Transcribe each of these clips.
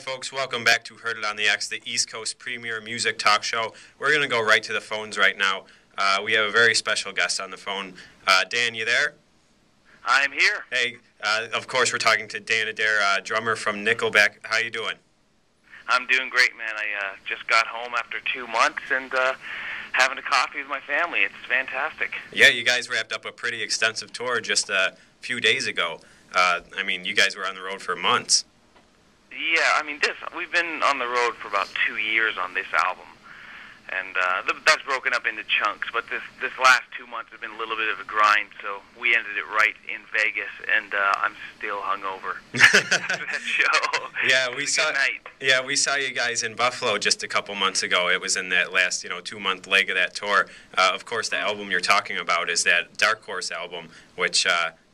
folks. Welcome back to Heard It on the X, the East Coast premier music talk show. We're going to go right to the phones right now. We have a very special guest on the phone. Dan, you there? I'm here. Hey, of course, we're talking to Dan Adair, drummer from Nickleback. How you doing? I'm doing great, man. I just got home after 2 months and having a coffee with my family. It's fantastic. Yeah, you guys wrapped up a pretty extensive tour just a few days ago. You guys were on the road for months. Yeah, we've been on the road for about 2 years on this album, and that's broken up into chunks, but this last 2 months has been a little bit of a grind, so we ended it right in Vegas, and I'm still hungover after that show. Yeah, we saw you guys in Buffalo just a couple months ago. It was in that last 2-month leg of that tour. Of course, the album you're talking about is that Dark Horse album, which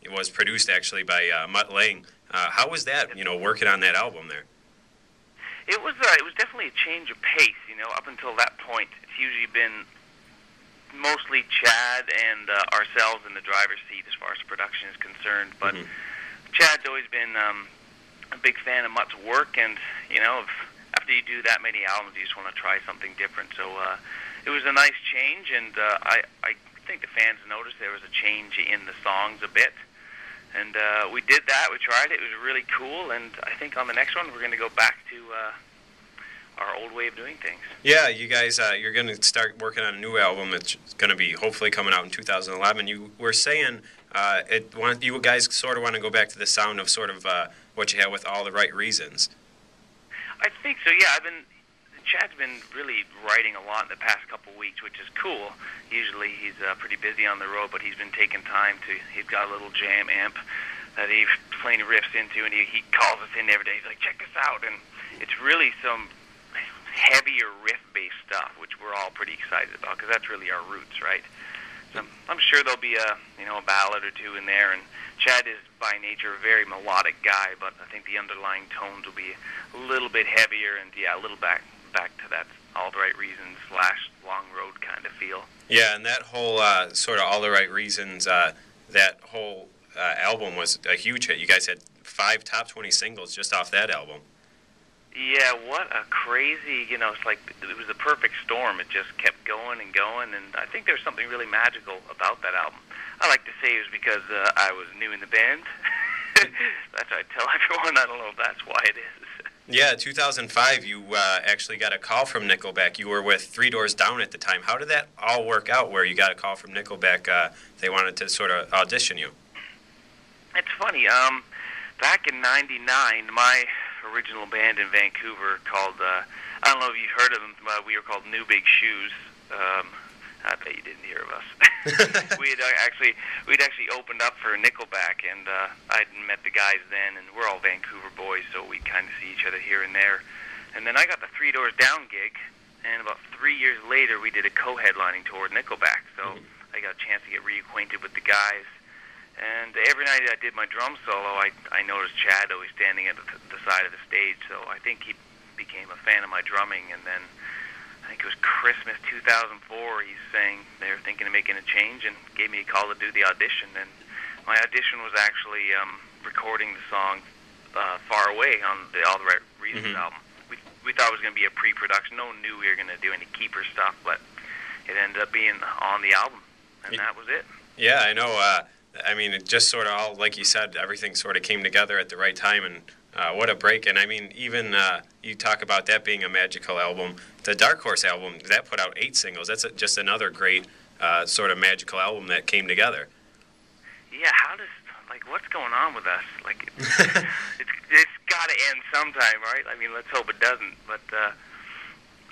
was produced actually by Mutt Lange. How was that, working on that album there? It was definitely a change of pace, Up until that point, it's usually been mostly Chad and ourselves in the driver's seat as far as production is concerned. But Chad's always been a big fan of Mutt's work, and after you do that many albums, you just want to try something different. So it was a nice change, and I think the fans noticed there was a change in the songs a bit. And we did that. We tried it. It was really cool. And I think on the next one, we're going to go back to our old way of doing things. Yeah, you guys, you're going to start working on a new album that's going to be hopefully coming out in 2011. You were saying you guys sort of want to go back to the sound of sort of what you had with All the Right Reasons. I think so, yeah. Chad's been really writing a lot in the past couple of weeks, which is cool. Usually he's pretty busy on the road, but he's been taking time he's got a little jam amp that he's playing riffs into, and he calls us in every day. He's like, check this out. And it's really some heavier riff-based stuff, which we're all pretty excited about, because that's really our roots, right? So I'm sure there'll be a ballad or two in there, and Chad is by nature a very melodic guy, but I think the underlying tones will be a little bit heavier and, a little back to that All the Right Reasons / Long Road kind of feel. Yeah, and that whole sort of All the Right Reasons, that whole album was a huge hit. You guys had 5 top 20 singles just off that album. Yeah, what a crazy, it's like it was a perfect storm. It just kept going and going, and I think there's something really magical about that album. I like to say it was because I was new in the band. That's what I tell everyone. I don't know if that's why it is. Yeah, 2005, you actually got a call from Nickleback. You were with Three Doors Down at the time. How did that all work out where you got a call from Nickleback? They wanted to sort of audition you. It's funny. Back in '99, my original band in Vancouver called, I don't know if you've heard of them, we were called New Big Shoes. I bet you didn't hear of us. We'd actually opened up for Nickleback, and I'd met the guys then, and we're all Vancouver boys, so we kind of see each other here and there. And then I got the Three Doors Down gig, and about 3 years later, we did a co-headlining tour with Nickleback. So I got a chance to get reacquainted with the guys. And every night I did my drum solo, I noticed Chad always standing at the side of the stage, so I think he became a fan of my drumming, and then I think it was Christmas 2004, he's saying they were thinking of making a change and gave me a call to do the audition. And my audition was actually recording the song Far Away on the All the Right Reasons album. We thought it was going to be a pre-production. No one knew we were going to do any keeper stuff, but it ended up being on the album, and that was it. Yeah, I know. It just sort of all, like you said, everything sort of came together at the right time, and what a break. And even you talk about that being a magical album. The Dark Horse album, that put out 8 singles. That's just another great sort of magical album that came together. Yeah, what's going on with us? It's got to end sometime, right? Let's hope it doesn't. But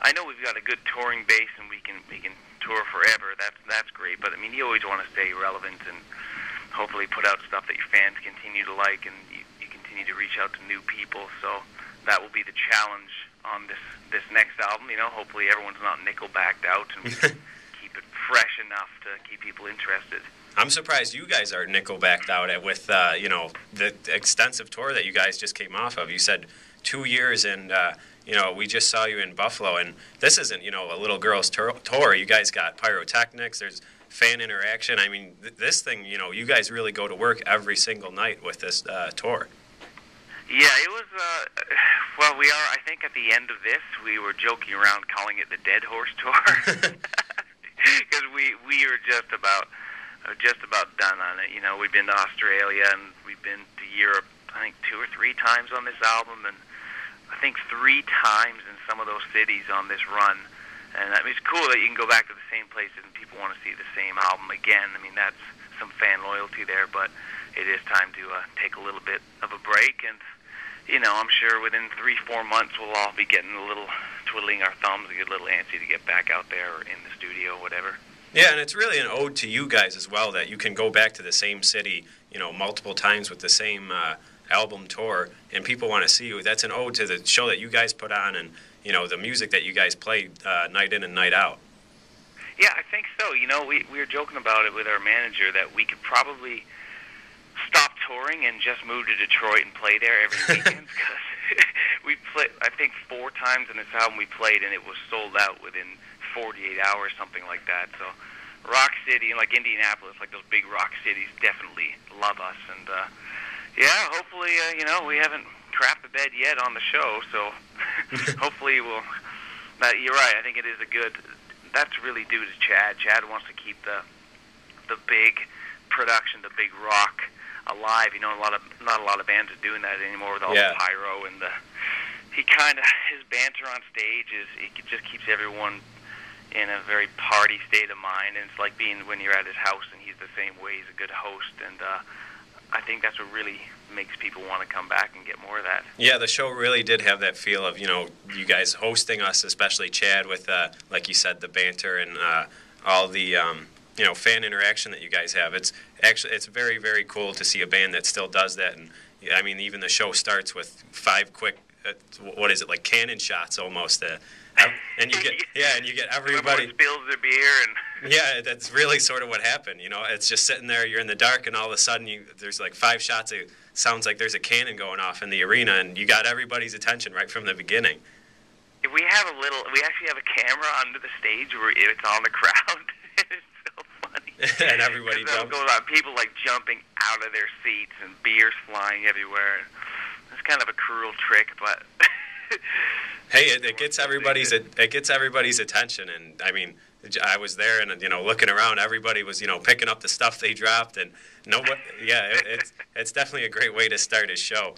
I know we've got a good touring base, and we can tour forever. That's great. But you always want to stay relevant and hopefully put out stuff that your fans continue to like, and you continue to reach out to new people. So that will be the challenge on this next album. Hopefully everyone's not Nickelbacked out, and we can keep it fresh enough to keep people interested. I'm surprised you guys are Nickelbacked out with the extensive tour that you guys just came off of. You said 2 years, and we just saw you in Buffalo, and this isn't a little girl's tour. You guys got pyrotechnics. There's fan interaction. This thing, you guys really go to work every single night with this tour. Yeah, it was. Well, we are. I think at the end of this, we were joking around calling it the Dead Horse Tour because we were just about done on it. You know, we've been to Australia and we've been to Europe. I think 2 or 3 times on this album, and I think 3 times in some of those cities on this run. And I mean, it's cool that you can go back to the same places and people want to see the same album again. I mean, that's some fan loyalty there, but it is time to take a little bit of a break. And, you know, I'm sure within 3-4 months we'll all be getting a little, twiddling our thumbs and get a little antsy to get back out there or in the studio or whatever. Yeah, and it's really an ode to you guys as well that you can go back to the same city, you know, multiple times with the same album tour, and people want to see you. That's an ode to the show that you guys put on and, you know, the music that you guys play night in and night out. Yeah, I think so. You know, we were joking about it with our manager that we could probably stop touring and just move to Detroit and play there every weekend because we played, I think, 4 times in this album we played, and it was sold out within 48 hours, something like that. So Rock City, like Indianapolis, like those big rock cities, definitely love us. And, yeah, hopefully, you know, we haven't crapped the bed yet on the show, so hopefully we'll... But you're right, I think it is a good... That's really due to Chad. Chad wants to keep the big production, the big rock alive. You know, not a lot of bands are doing that anymore with all the pyro and his banter on stage it just keeps everyone in a very party state of mind, and it's like being when you're at his house and he's the same way. He's a good host, and I think that's what really makes people want to come back and get more of that. Yeah, the show really did have that feel of, you know, you guys hosting us, especially Chad, with, like you said, the banter and all the, you know, fan interaction that you guys have. It's very, very cool to see a band that still does that. And, I mean, even the show starts with 5 quick, what is it, like cannon shots almost, and you get everybody everyone spills their beer and yeah, that's really sort of what happened. You know, it's just sitting there, you're in the dark, and all of a sudden there's like 5 shots. It sounds like there's a cannon going off in the arena, and you got everybody's attention right from the beginning. We actually have a camera under the stage where it's on the crowd. It's so funny. And everybody jumps. People like jumping out of their seats and beers flying everywhere. It's kind of a cruel trick, but. Hey, it gets everybody's attention, and I mean, I was there, and you know, looking around, everybody was, you know, picking up the stuff they dropped, and it's definitely a great way to start a show.